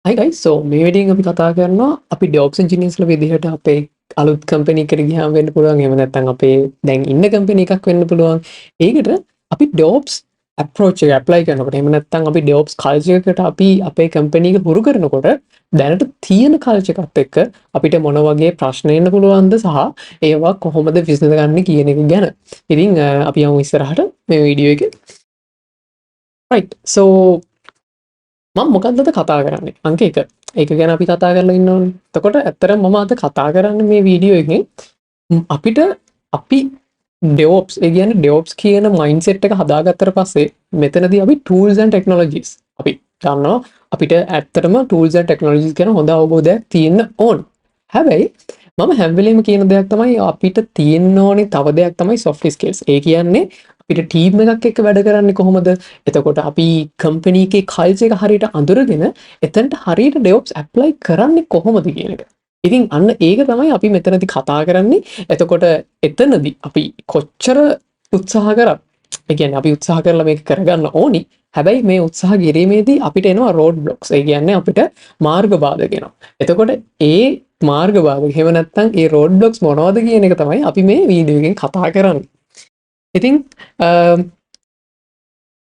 Hi guys, so මේ වීඩියෝෙන් අපි කතා කරනවා අපි DevOps engineers ලා විදිහට අපේ අලුත් company එකකට ගියාම වෙන්න පුළුවන්. එහෙම නැත්නම් අපේ දැන් ඉන්න company එකක් වෙන්න පුළුවන්. ඒකට අපි DevOps approach එක apply කරනකොට එහෙම නැත්නම් අපි DevOps culture එකට අපි අපේ company එක හුරු කරනකොට දැනට තියෙන culture එකත් එක්ක අපිට මොන වගේ ප්‍රශ්න එන්න පුළුවන්ද සහ ඒවා කොහොමද විසඳගන්නේ කියන එක ගැන. ඉතින් අපි යමු ඉස්සරහට මේ වීඩියෝ එකේ. Right. So මම මොකක්ද අද කතා කරන්නේ? අංක 1. ඒක ගැන අපි කතා කරලා ඉන්න ඕනේ. එතකොට ඇත්තටම මම අද කතා කරන්නේ මේ වීඩියෝ එකෙන් අපිට අපි DevOps ඒ කියන්නේ DevOps කියන mindset එක හදාගත්තට පස්සේ මෙතනදී අපි tools and technologies අපි ගන්නවා අපිට ඇත්තටම tools and technologies ගැන හොඳ අවබෝධයක් තියෙන්න ඕන. හැබැයි මම හැම වෙලේම කියන දෙයක් තමයි අපිට තියෙන්න ඕනේ තව දෙයක් තමයි soft skills. ඒ කියන්නේ අපිට ටීම් එකක් එක්ක වැඩ කරන්නේ කොහොමද? එතකොට අපි කම්පැනි එකේ කල්චර් එක හරියට අඳුරගෙන එතනට හරියට DevOps apply කරන්නේ කොහොමද කියන එක. ඉතින් අන්න ඒක තමයි අපි මෙතනදී කතා කරන්නේ. එතකොට එතනදී අපි කොච්චර උත්සාහ කරත් ඒ කියන්නේ අපි උත්සාහ කරලා මේක කරගන්න ඕනි. හැබැයි මේ උත්සාහ කිරීමේදී අපිට එනවා road blocks. ඒ කියන්නේ අපිට මාර්ග බාධක එනවා. එතකොට ඒ මාර්ග බාධක එහෙම නැත්නම් ඒ road blocks මොනවද කියන එක තමයි අපි මේ වීඩියෝ එකෙන් කතා කරන්නේ. ඉතින්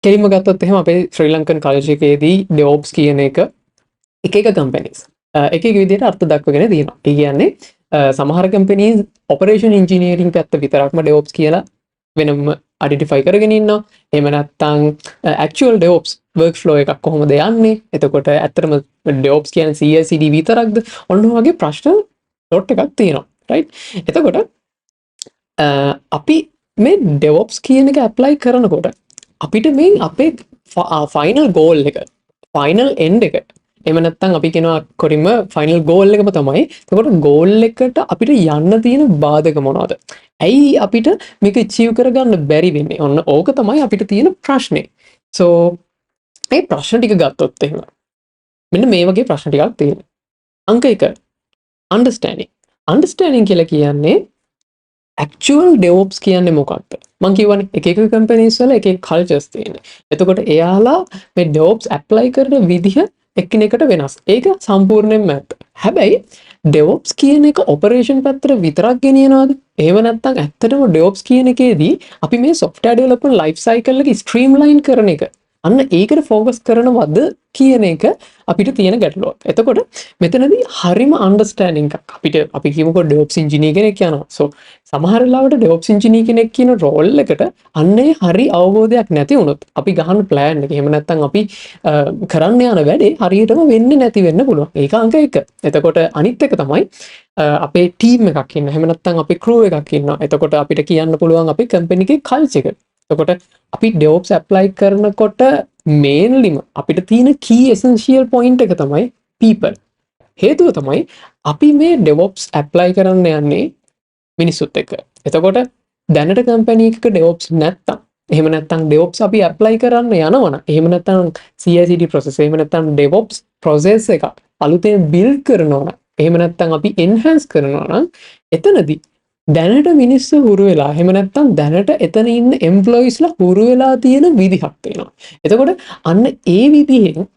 කෙලින්ම ගත්තොත් එහෙම අපේ ශ්‍රී ලංකන් කල්චර් එකේදී DevOps කියන එක එක කම්පැනිස් එක විදිහට අර්ථ දක්වගෙන තියෙනවා. ඒ කියන්නේ සමහර කම්පැනිස් ඔපරේෂන් ඉන්ජිනියරින් පැත්ත විතරක්ම DevOps කියලා වෙනම අයිඩෙන්ටිෆයි කරගෙන ඉන්නවා. එහෙම නැත්නම් actual DevOps workflow එකක් කොහොමද යන්නේ? එතකොට ඇත්තටම DevOps කියන්නේ CI/CD විතරක්ද? ඔන්න වගේ ප්‍රශ්න ඩොට් එකක් තියෙනවා. right? එතකොට අපි මේ DevOps කියන එක ඇප්ලයි කරනකොට අපිට මේ අපේ ෆයිනල් ගෝල් එක ෆයිනල් එන්ඩ් එක එහෙම නැත්නම් අපි කියනවා කොරින්ම ෆයිනල් ගෝල් එකම තමයි. එතකොට ගෝල් එකට අපිට යන්න තියෙන බාධක මොනවද? ඇයි අපිට මේක achieve කරගන්න බැරි වෙන්නේ? ඔන්න ඕක තමයි අපිට තියෙන ප්‍රශ්නේ. So මේ ප්‍රශ්න ටික ගත්තොත් එහෙම මෙන්න මේ වගේ ප්‍රශ්න ටිකක් තියෙනවා. අංක 1 understanding කියලා කියන්නේ actual DevOps කියන්නේ මොකක්ද? මම කියවනේ එක කම්පැනිස් වල එක කල්චර්ස් තියෙනවා. එතකොට එයාලා මේ DevOps apply කරන විදිහ එකිනෙකට වෙනස්. ඒක සම්පූර්ණයෙන්ම ඇත්ත. හැබැයි DevOps කියන එක ඔපරේෂන් පැත්තට විතරක් ගෙනියනවාද? එහෙම නැත්නම් ඇත්තටම DevOps කියන එකේදී අපි මේ software development life cycle එක streamline කරන එක අන්න ඒකට focus කරනවද කියන එක අපිට තියෙන ගැටලුවක්. එතකොට මෙතනදී හරිම understanding එකක් අපිට අපි කියමුකෝ DevOps engineer කෙනෙක් යනවා. So සමහර වෙලාවට DevOps engineer කෙනෙක් කියන role එකට අන්නේ හරි අවබෝධයක් නැති වුණොත් අපි ගහන plan එක එහෙම නැත්නම් අපි කරන්න යන වැඩේ හරියටම වෙන්නේ නැති වෙන්න පුළුවන්. ඒක අංක 1. එතකොට අනිත් එක තමයි අපේ team එකක් ඉන්න. එහෙම නැත්නම් අපේ crew එකක් ඉන්නවා. එතකොට අපිට කියන්න පුළුවන් අපේ company එකේ culture එක. එතකොට අපි DevOps apply කරනකොට mainlyම අපිට තියෙන key essential point එක තමයි people. හේතුව තමයි අපි මේ DevOps apply කරන්න යන්නේ මිනිස්සුත් එක්ක. එතකොට දැනට company එකක DevOps නැත්තම් එහෙම නැත්නම් DevOps අපි apply කරන්න යනවනම් එහෙම නැත්නම් CI/CD process එහෙම නැත්නම් DevOps process එක අලුතෙන් build කරනවා නම් එහෙම නැත්නම් අපි enhance කරනවා නම් එතනදී දැනට මිනිස්සු හුරු වෙලා එහෙම නැත්නම් දැනට එතන ඉන්න එම්ප්ලොයිස්ලා හුරු වෙලා තියෙන විදිහක් තියෙනවා. එතකොට අන්න ඒ විදිහෙන්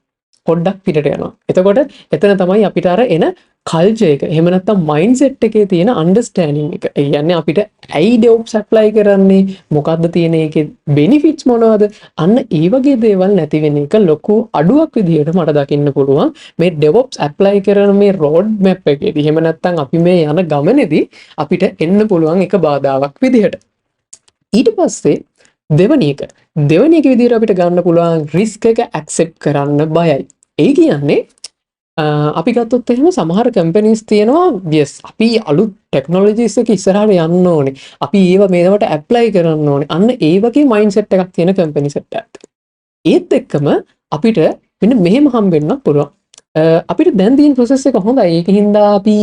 පොඩ්ඩක් පිටට යනවා. එතකොට එතන තමයි අපිට අර එන කල්චර් එක එහෙම නැත්නම් මයින්ඩ්සෙට් එකේ තියෙන අන්ඩර්ස්ටෑන්ඩින් එක. ඒ කියන්නේ අපිට ඇයි DevOps apply කරන්නේ? මොකද්ද තියෙන එකේ බෙනිෆිට්ස් මොනවද? අන්න ඒ වගේ දේවල් නැති වෙන එක ලොකු අඩුවක් විදියට මට දකින්න පුළුවන්. මේ DevOps apply කරන මේ road map එකේදී එහෙම නැත්නම් අපි මේ යන ගමනේදී අපිට එන්න පුළුවන් එක බාධාවක් විදියට. ඊට පස්සේ දෙවැනි එක විදිහට අපිට ගන්න පුළුවන් රිස්ක් එක ඇක්සෙප්ට් කරන්න බයයි. ඒ කියන්නේ අපි ගත්තොත් එහෙම සමහර කම්පැනිස් තියෙනවා yes අපි අලුත් ටෙක්නොලොජිස් එක ඉස්සරහට යන්න ඕනේ. අපි ඒව මේවට ඇප්ලයි කරන්න ඕනේ. අන්න ඒ වගේ මයින්ඩ්සෙට් එකක් තියෙන කම්පැනි සෙට් එකක්. ඒත් එක්කම අපිට මෙන්න මෙහෙම හම්බෙන්න පුළුවන්. අපිට දැන් තියෙන process එක හොඳයි. ඒකින්ද අපි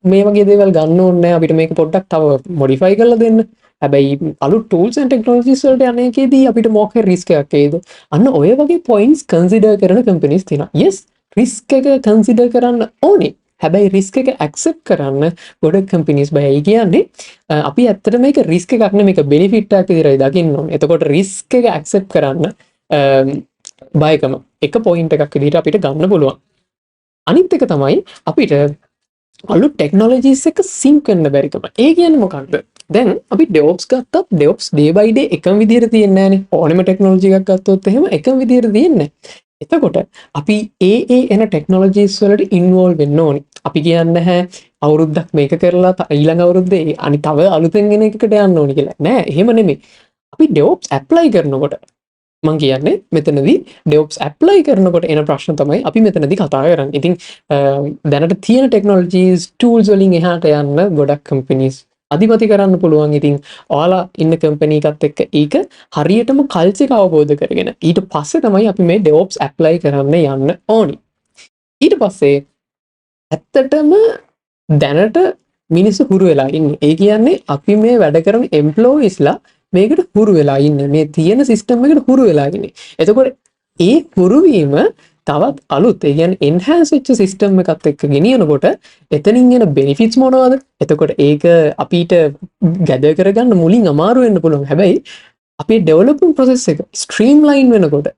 මේ වගේ දේවල් ගන්න ඕනේ නැහැ. අපිට මේක පොඩ්ඩක් තව modify කරලා දෙන්න. හැබැයි අලුත් tools and technologies වලට යන එකේදී අපිට මොකක් හරි risk එකක් එයිද? අන්න ඔය වගේ points consider කරන companies තියෙනවා. yes risk එක consider කරන්න ඕනේ. හැබැයි risk එක accept කරන්න ගොඩක් companies බයයි කියන්නේ අපි ඇත්තට මේක risk එකක් නෙමෙයි මේක benefit එකක් විදිහටයි දකින්න ඕනේ. එතකොට risk එක accept කරන්න බයකම එක point එකක් විදිහට අපිට ගන්න පුළුවන්. අනිත් එක තමයි අපිට අලුත් ටෙක්නොලොජීස් එක සිංක් වෙන්න බැරිකම. ඒ කියන්නේ මොකක්ද? දැන් අපි DevOps ගත්තත් DevOps day by day එකම විදිහට තියෙන්නේ නැහනේ. ඕනෙම ටෙක්නොලොජි එකක් ගත්තොත් එහෙම එකම විදිහට තියෙන්නේ නැහැ. එතකොට අපි එන ටෙක්නොලොජීස් වලට ඉන්වෝල්ව් වෙන්න ඕනේ. අපි කියන්නේ නැහැ අවුරුද්දක් මේක කරලා ඊළඟ අවුරුද්දේ අනිත් තව අලුතෙන් එන එකකට යන්න ඕනේ කියලා. නෑ, එහෙම නෙමෙයි. අපි DevOps apply කරනකොට මං කියන්නේ මෙතනදී DevOps apply කරනකොට එන ප්‍රශ්න තමයි අපි මෙතනදී කතා කරන්නේ. ඉතින් දැනට තියෙන ටෙක්නොලොජීස් tools වලින් එහාට යන්න ගොඩක් companies අධිපති කරන්න පුළුවන්. ඉතින් ඔයාලා ඉන්න කම්පැනි එකත් එක්ක ඒක හරියටම කල්චර් එක අවබෝධ කරගෙන ඊට පස්සේ තමයි අපි මේ DevOps apply කරන්න යන්න ඕනි. ඊට පස්සේ ඇත්තටම දැනට මිනිස්සු හුරු වෙලා ඉන්නේ. ඒ කියන්නේ අපි මේ වැඩ කරන එම්ප්ලොයිස්ලා මේකට හුරු වෙලා ඉන්නේ. මේ තියෙන සිස්ටම් එකට හුරු වෙලා ඉන්නේ. එතකොට ඒ හුරුවීම තවත් අලුත් ඒ කියන්නේ එන්හාන්ස් වෙච්ච සිස්ටම් එකත් එක්ක ගෙනියනකොට එතනින් එන බෙනිෆිට්ස් මොනවද? එතකොට ඒක අපිට ගැදර් කරගන්න මුලින් අමාරු වෙන්න පුළුවන්. හැබැයි අපේ ඩෙවලොපින් ප්‍රොසෙස් එක ස්ට්‍රීම්ලයින් වෙනකොට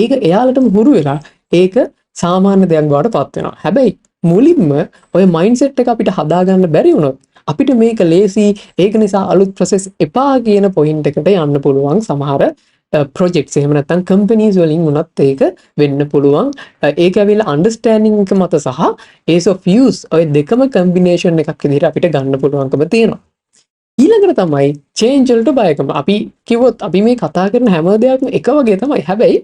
ඒක එයාලටම හුරු වෙලා ඒක සාමාන්‍ය දෙයක් බවට පත් වෙනවා. හැබැයි මුලින්ම ඔය මයින්ඩ්සෙට් එක අපිට හදාගන්න බැරි වුණොත් අපිට මේක ලේසි. ඒක නිසා අලුත් ප්‍රොසෙස් එපා කියන පොයින්ට් එකට යන්න පුළුවන් සමහර ප්‍රොජෙක්ට්ස්. එහෙම නැත්නම් කම්පැනිස් වලින් උනත් ඒක වෙන්න පුළුවන්. ඒක ඇවිල්ලා අන්ඩර්ස්ටෑන්ඩින් එක මත සහ ඒස් ඔෆ් යූස් ඔය දෙකම කම්බිනේෂන් එකක් විදිහට අපිට ගන්න පුළුවන්කම තියෙනවා. ඊළඟට තමයි චේන්ජ් වලට බයකම. අපි කිව්වොත් අපි මේ කතා කරන හැම දෙයක්ම එක වගේ තමයි. හැබැයි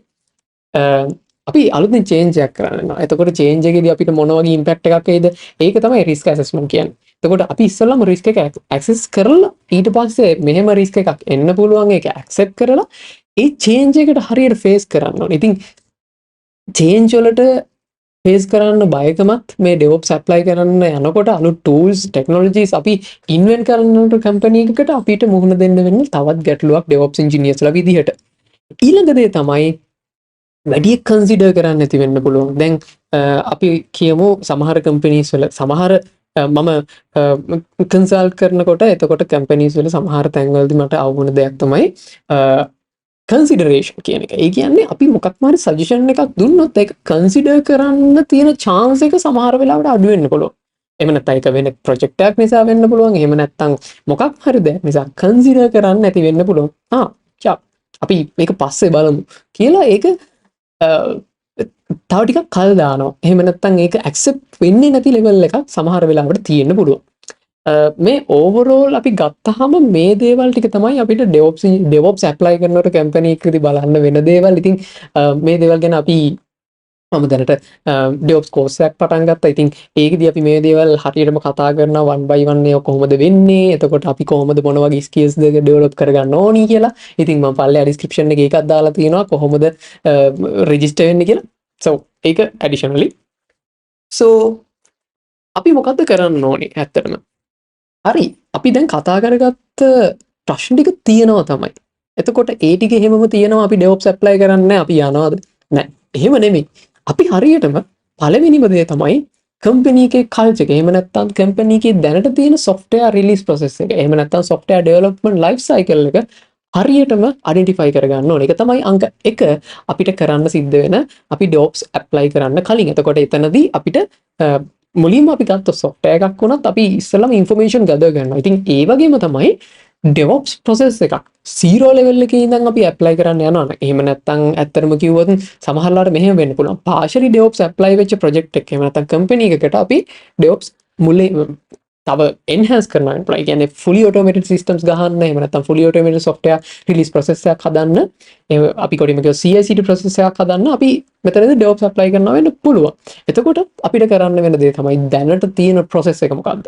අපි අලුතින් චේන්ජ් එකක් කරන්න යනවා. එතකොට චේන්ජ් එකේදී අපිට මොන වගේ ඉම්පැක්ට් එකක් එයිද? ඒක තමයි රිස්ක් ඇසස්මන්ට් කියන්නේ. එතකොට අපි ඉස්සෙල්ලාම රිස්ක් එක ඇක්සස් කරලා ඊට පස්සේ මෙහෙම රිස්ක් එකක් එන්න පුළුවන් ඒක ඇක්සෙප්ට් කරලා ඒ චේන්ජ් එකට හරියට ෆේස් කරන්න ඕනේ. ඉතින් චේන්ජ් වලට ෆේස් කරන්න බයකමත් මේ DevOps apply කරන්න යනකොට අලුත් tools technologies අපි ඉන්වෙන්ට් කරනකොට කම්පැනි එකකට අපිට මුහුණ දෙන්න වෙන තවත් ගැටලුවක් DevOps engineersලා විදිහට. ඊළඟ දේ තමයි වැඩි කන්සිඩර් කරන්න නැති වෙන්න පුළුවන්. දැන් අපි කියමු සමහර කම්පැනිස් වල සමහර මම කන්සල්ට් කරනකොට එතකොට කම්පැනිස් වල සමහර තැන්වලදී මට අවුන දෙයක් තමයි කන්සිඩරේෂන් කියන එක. ඒ කියන්නේ අපි මොකක්ම හරි සජෙෂන් එකක් දුන්නොත් ඒක කන්සිඩර් කරන්න තියෙන chance එක සමහර වෙලාවට අඩු වෙන්න පුළුවන්. එහෙම නැත්නම් ඒක වෙන ප්‍රොජෙක්ට් එකක් නිසා වෙන්න පුළුවන්. එහෙම නැත්නම් මොකක් හරි දෙයක් නිසා කන්සිඩර් කරන්න නැති වෙන්න පුළුවන්. අපි මේක පස්සේ බලමු කියලා ඒක තව ටිකක් කල් දානවා. එහෙම නැත්නම් ඒක ඇක්සෙප්ට් වෙන්නේ නැති ලෙවල් එකක් සමහර වෙලාවට තියෙන්න පුළුවන්. මේ ඕවරෝල් අපි ගත්තාම මේ දේවල් ටික තමයි අපිට DevOps apply කරනකොට කම්පැනි එකකදී බලන්න වෙන දේවල්. ඉතින් මේ දේවල් ගැන අපි මම දැනට DevOps course එකක් පටන් ගත්තා. ඉතින් ඒකෙදී අපි මේ දේවල් හරියටම කතා කරනවා one by one ඒක කොහොමද වෙන්නේ? එතකොට අපි කොහොමද මොන වගේ skills දෙක develop කරගන්න ඕනි කියලා. ඉතින් මම පල්ලෙහා description එකේ ඒකක් දාලා තියෙනවා කොහොමද register වෙන්නේ කියලා. So ඒක additionally. So අපි මොකද්ද කරන්න ඕනේ ඇත්තටම? හරි, අපි දැන් කතා කරගත්ත ප්‍රශ්න ටික තියෙනවා තමයි. එතකොට ඒ ටික එහෙමම තියෙනවා අපි DevOps apply කරන්නේ අපි යනවාද? නෑ. එහෙම නෙමෙයි. අපි හරියටම පළවෙනිම දේ තමයි කම්පැනි එකේ කල්චර් එක. එහෙම නැත්නම් කම්පැනි එකේ දැනට තියෙන software release process එක. එහෙම නැත්නම් software development life cycle එක හරියටම identify කරගන්න ඕනේ. ඒක තමයි අංක 1 අපිට කරන්න සිද්ධ වෙන අපි DevOps apply කරන්න කලින්. එතකොට එතනදී අපිට මුලින්ම අපි ගත්ත software එකක් වුණත් අපි ඉස්සෙල්ලාම information gather කරනවා. ඉතින් ඒ වගේම තමයි DevOps process එකක් zero level එකේ ඉඳන් අපි apply කරන්න යනවා. එහෙම නැත්නම් ඇත්තටම කිව්වොත් සමහරලාට මෙහෙම වෙන්න පුළුවන්. partially DevOps apply වෙච්ච project එකක්. එහෙම නැත්නම් company එකකට අපි DevOps මුලින් තව enhance කරනවා. ඒ කියන්නේ fully automated systems ගහන්න, එහෙම නැත්නම් fully automated software release process එකක් හදන්න, අපි කොටිම කියව CI/CD process එකක් හදන්න අපි මෙතනදී DevOps apply කරනවා වෙන්න පුළුවන්. එතකොට අපිට කරන්න වෙන දේ තමයි දැනට තියෙන process එක මොකක්ද?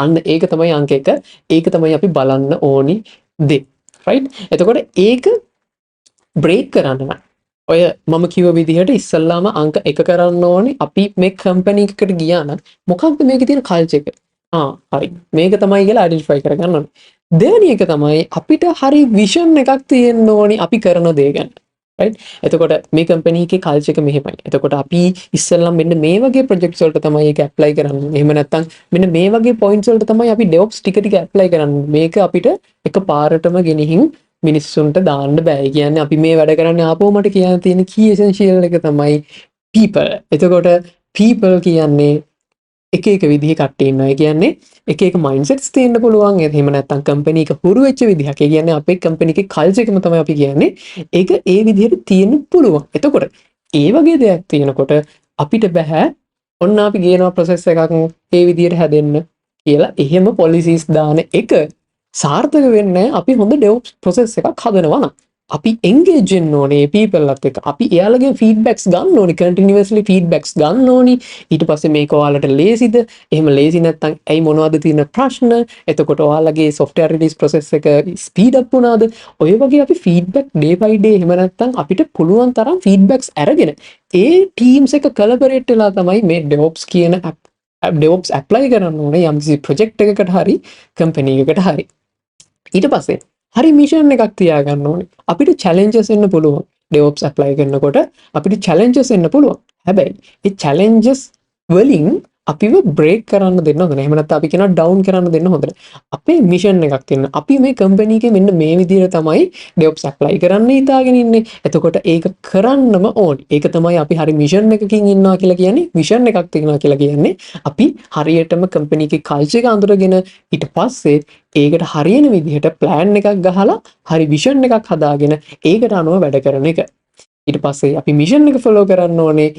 අන්න ඒක තමයි අංක 1. ඒක තමයි අපි බලන්න ඕනි දේ. right? එතකොට ඒක break කරන්න නම් ඔය මම කිව්ව විදිහට ඉස්සල්ලාම අංක 1 කරන්න ඕනේ අපි මේ company එකකට ගියා නම් මොකක්ද මේකේ තියෙන culture එක? හරි. මේක තමයි කියලා identify කරගන්න ඕනේ. දෙවෙනි එක තමයි අපිට හරි vision එකක් තියෙන්න ඕනි අපි කරන දේ ගැන. right? එතකොට මේ company එකේ culture එක මෙහෙමයි. එතකොට අපි ඉස්සෙල්ලා මෙන්න මේ වගේ projects වලට තමයි ඒක apply කරන්නේ. එහෙම නැත්නම් මෙන්න මේ වගේ points වලට තමයි අපි DevOps ටික apply කරන්නේ. මේක අපිට එකපාරටම ගෙනihin මිනිස්සුන්ට දාන්න බෑ. ඒ කියන්නේ අපි මේ වැඩ කරන්නේ ආපහු මට කියන්න තියෙන key essential එක තමයි people. එතකොට people කියන්නේ එක එක විදිහේ කට්ටිය ඉන්නවා. ඒ කියන්නේ එක එක මයින්ඩ්සෙට්ස් තියෙන්න පුළුවන්. එහෙම නැත්නම් කම්පැනි එක හුරු වෙච්ච විදිහක්. ඒ කියන්නේ අපේ කම්පැනි එකේ කල්චර් එකම තමයි අපි කියන්නේ. ඒක ඒ විදිහට තියෙන්න පුළුවන්. එතකොට ඒ වගේ දෙයක් තියෙනකොට අපිට බෑ ඔන්න අපි ගේනවා ප්‍රොසෙස් එකක් ඒ විදිහට හැදෙන්න කියලා එහෙම පොලිසිස් දාන එක සාර්ථක වෙන්නේ අපි හොඳ DevOps ප්‍රොසෙස් එකක් හදනවා නම්. අපි engage වෙන්න ඕනේ peopleත් එක්ක. අපි එයාලගෙන් feedbacks ගන්න ඕනේ. continuously feedbacks ගන්න ඕනේ. ඊට පස්සේ මේක ඔයාලට ලේසිද? එහෙම ලේසි නැත්නම් ඇයි මොනවද තියෙන ප්‍රශ්න? එතකොට ඔයාලගේ software release process එක speed up වුණාද? ඔය වගේ අපි feedback day by day එහෙම නැත්නම් අපිට පුළුවන් තරම් feedbacks අරගෙන ඒ teams එක collaborate වෙලා තමයි මේ DevOps කියන DevOps apply කරන්න ඕනේ යම්කිසි project එකකට හරි company එකකට හරි. ඊට පස්සේ හරි මිෂන් එකක් තියාගන්න ඕනේ. අපිට challenges එන්න පුළුවන්. DevOps apply කරනකොට අපිට challenges එන්න පුළුවන්. හැබැයි ඒ challenges වලින් අපිව break කරන්න දෙන්න හොඳ නැහැ. එහෙම නැත්නම් අපි කියනවා down කරන්න දෙන්න හොඳ නැහැ. අපේ mission එකක් තියෙනවා. අපි මේ company එකේ මෙන්න මේ විදිහට තමයි DevOps apply කරන්න හිතාගෙන ඉන්නේ. එතකොට ඒක කරන්නම ඕනේ. ඒක තමයි අපි හරි mission එකකින් ඉන්නවා කියලා කියන්නේ. mission එකක් තියෙනවා කියලා කියන්නේ අපි හරියටම company එකේ culture එක අඳුරගෙන ඊට පස්සේ ඒකට හරියන විදිහට plan එකක් ගහලා හරි vision එකක් හදාගෙන ඒකට අනුව වැඩ කරන එක. ඊට පස්සේ අපි mission එක follow කරන්න ඕනේ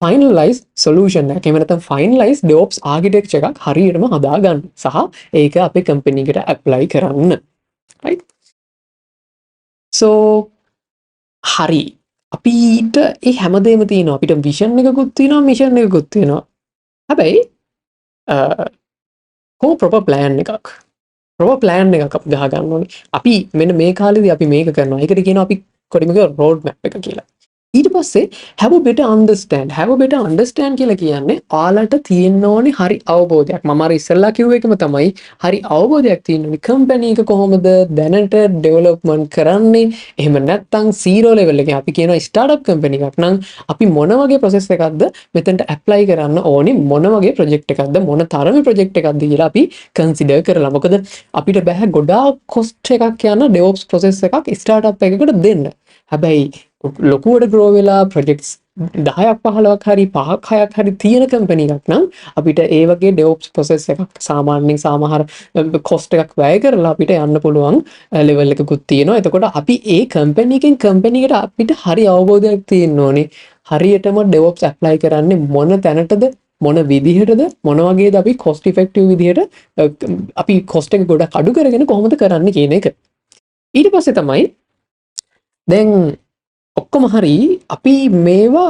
finalize solution එකක්. එහෙම නැත්නම් finalize DevOps architecture එකක් හරියටම හදාගන්න. සහ ඒක අපේ company එකට apply කරන්න. right? so හරි. අපිට ඒ හැමදේම තියෙනවා. අපිට vision එකකුත් තියෙනවා, mission එකකුත් තියෙනවා. හැබැයි proper plan එකක්. proper plan එකක් අපි ගහ ගන්න ඕනේ. අපි මෙන්න මේ කාලේදී අපි මේක කරනවා. ඒකට කියනවා අපි කොටිමක road map එක කියලා. ඊට පස්සේ have a better understand කියලා කියන්නේ ඔයාලට තියෙන්න ඕනේ හරි අවබෝධයක්. මම අර ඉස්සෙල්ලා කිව්ව එකම තමයි හරි අවබෝධයක් තියෙන්න ඕනේ. කම්පැනි එක කොහොමද දැනට ඩෙවලොප්මන්ට් කරන්නේ? එහෙම නැත්නම් zero level එකේ අපි කියනවා startup කම්පැනි එකක් නම් අපි මොන වගේ process එකක්ද මෙතනට apply කරන්න ඕනේ? මොන වගේ project එකක්ද? මොන තරමේ project එකක්ද කියලා අපි consider කරලා. මොකද අපිට බෑ ගොඩාක් cost එකක් යන DevOps process එකක් startup එකකට දෙන්න. හැබැයි ලොකුවට grow වෙලා projects 10ක් 15ක් හරි 5ක් 6ක් හරි තියෙන කම්පැනි එකක් නම් අපිට ඒ වගේ DevOps process එකක් සාමාන්‍යයෙන් සමහර cost එකක් වැය කරලා අපිට යන්න පුළුවන් level එකකුත් තියෙනවා. එතකොට අපි ඒ කම්පැනි එකෙන් කම්පැනි එකට අපිට හරි අවබෝධයක් තියෙන්න ඕනේ. හරියටම DevOps apply කරන්නේ මොන තැනටද මොන විදිහටද මොන වගේද අපි cost effective විදිහට අපි cost එක ගොඩක් අඩු කරගෙන කොහොමද කරන්නේ කියන එක. ඊට පස්සේ තමයි දැන් ඔක්කොම හරි අපි මේවා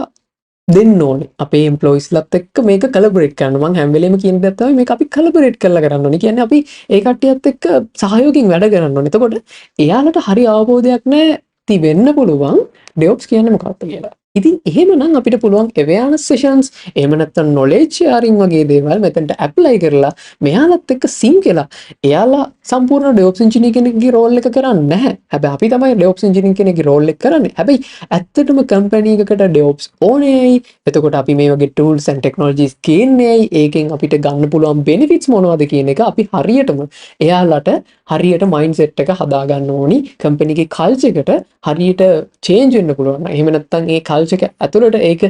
දෙන්න ඕනේ අපේ එම්ප්ලොයිස්ලත් එක්ක මේක කලබරේට් කරන්න. මම හැම වෙලේම කියන දේ තමයි මේක අපි කලබරේට් කරලා කරන්න ඕනේ. කියන්නේ අපි ඒ කට්ටියත් එක්ක සහයෝගයෙන් වැඩ කරන්න ඕනේ. එතකොට එයාලට හරි අවබෝධයක් නැහැ තිබෙන්න පුළුවන් DevOps කියන්නේ මොකක්ද කියලා. ඉතින් එහෙමනම් අපිට පුළුවන් awareness sessions එහෙම නැත්නම් knowledge sharing වගේ දේවල් මෙතනට apply කරලා මෙයාලත් එක්ක sync වෙලා එයාලා සම්පූර්ණ DevOps engineer කෙනෙක්ගේ role එක කරන්නේ නැහැ. හැබැයි අපි තමයි DevOps engineer කෙනෙක්ගේ role එක කරන්නේ. හැබැයි ඇත්තටම company එකකට DevOps ඕනේයි. එතකොට අපි මේ වගේ tools and technologies ගේන්නේයි. ඒකෙන් අපිට ගන්න පුළුවන් benefits මොනවද කියන එක අපි හරියටම එයාලට හරියට mindset එක හදා ගන්න ඕනි. company එකේ culture එකට හරියට change වෙන්න පුළුවන්. එහෙම නැත්නම් ඒ culture එක ඇතුළට ඒක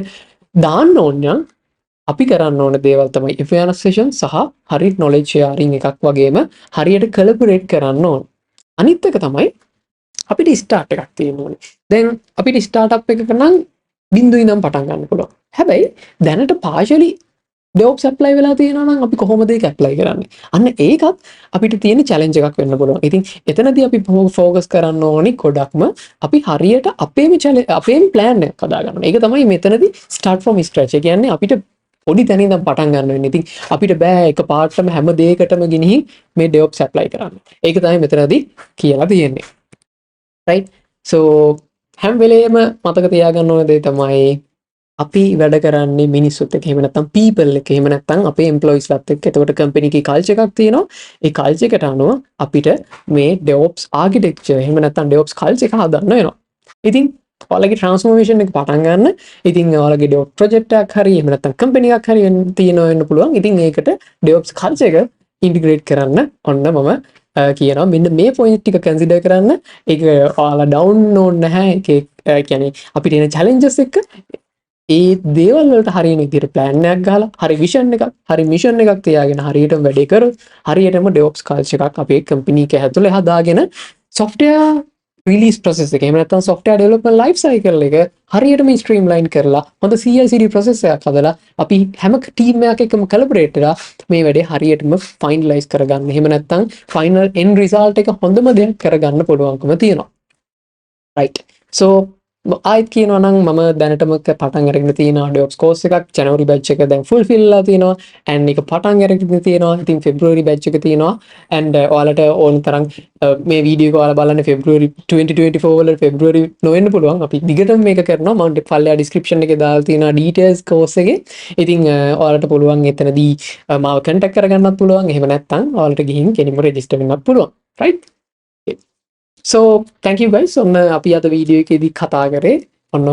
දාන්න ඕන නම් අපි කරන්න ඕන දේවල් තමයි awareness session සහ හරි knowledge sharing එකක් වගේම හරියට collaborate කරන්න ඕන. අනිත් එක තමයි අපිට start එකක් තියෙන්න ඕනේ. දැන් අපිට startup එකක නම් බිඳුවේ ඉඳන් පටන් ගන්න පුළුවන්. හැබැයි දැනට partially DevOps apply වෙලා තියෙනවා නම් අපි කොහොමද ඒක apply කරන්නේ? අන්න ඒකත් අපිට තියෙන challenge එකක් වෙන්න පුළුවන්. ඉතින් එතනදී අපි focus කරන්න ඕනේ ගොඩක්ම අපි හරියට අපේම plan එක හදා ගන්න. ඒක තමයි මෙතනදී start from scratch. ඒ කියන්නේ අපිට පොඩි තැනින් ඉඳන් පටන් ගන්න වෙන්නේ. ඉතින් අපිට බෑ එක පාර්ට්ම හැම දෙයකටම ගිනිහින් මේ DevOps apply කරන්න. ඒක තමයි මෙතනදී කියලා තියෙන්නේ. right? so හැම වෙලේම මතක තියාගන්න ඕන දේ තමයි අපි වැඩ කරන්නේ මිනිස්සුත් එක්ක. එහෙම නැත්නම් people එක්ක. එහෙම නැත්නම් අපේ employeesලත් එක්ක. එතකොට company එකේ culture එකක් තියෙනවා. ඒ culture එකට අනුව අපිට මේ DevOps architecture එහෙම නැත්නම් DevOps culture එක හදන්න වෙනවා. ඉතින් ඔයාලගේ transformation එක පටන් ගන්න. ඉතින් ඔයාලගේ DevOps project එකක් හරි එහෙම නැත්නම් company එකක් හරි තියෙනවා වෙන්න පුළුවන්. ඉතින් ඒකට DevOps culture එක integrate කරන්න ඔන්න මම කියනවා මෙන්න මේ point ටික consider කරන්න. ඒක ඔයාලා down ඕනේ නැහැ. ඒක කියන්නේ අපිට එන challenges එක ඒ දේවල් වලට හරියන විදිහට ප්ලෑන් එකක් ගහලා හරි විෂන් එකක් හරි මිෂන් එකක් තියාගෙන හරියටම වැඩේ කරොත් හරියටම DevOps කල්චර් එකක් අපේ කම්පැනි එක ඇතුලේ හදාගෙන software release process එක එහෙම නැත්නම් software development life cycle එක හරියටම streamline කරලා හොඳ CI/CD process එකක් හදලා අපි හැම ටීම් එකක් එක්කම collaborate කරලා මේ වැඩේ හරියටම finalize කරගන්න. එහෙම නැත්නම් final end result එක හොඳම දෙයක් කරගන්න පුළුවන්කම තියෙනවා. right so ආයෙත් කියනවා නම් මම දැනටම පටන් අරගෙන තියෙනවා DevOps course එකක් January batch එක දැන් fulfill වෙලා තියෙනවා and ඒක පටන් අරගෙන තියෙනවා ඉතින් February batch එක තියෙනවා and ඔයාලට ඕන තරම් මේ වීඩියෝ එක ඔයාලා බලන්න February 2024 වල February නොවෙන්න පුළුවන් අපි දිගටම මේක කරනවා මම පල්ලෙහා description එකේ දාලා තියෙනවා details course එකේ ඉතින් ඔයාලට පුළුවන් එතනදී මාව contact කරගන්නත් පුළුවන් එහෙම නැත්නම් ඔයාලට ගිහින් කෙලින්ම register වෙන්නත් පුළුවන් right so thank you guys ඔන්න අපි අද වීඩියෝ එකේදී කතා කරේ ඔන්න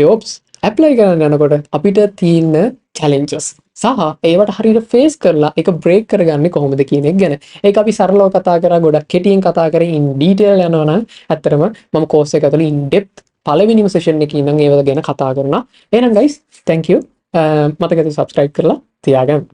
DevOps apply කරන්න යනකොට අපිට තියෙන challenges සහ ඒවට හරියට face කරලා ඒක break කරගන්නේ කොහොමද කියන එක ගැන. ඒක අපි සරලව කතා කරා ගොඩක් කෙටියෙන් කතා කරේ in detail යනවා නම් ඇත්තටම මම course එක ඇතුළේ in depth පළවෙනිම session එකේ ඉඳන් ඒව ගැන කතා කරනවා. එහෙනම් guys thank you මතක තියාගන්න subscribe කරලා තියාගන්න.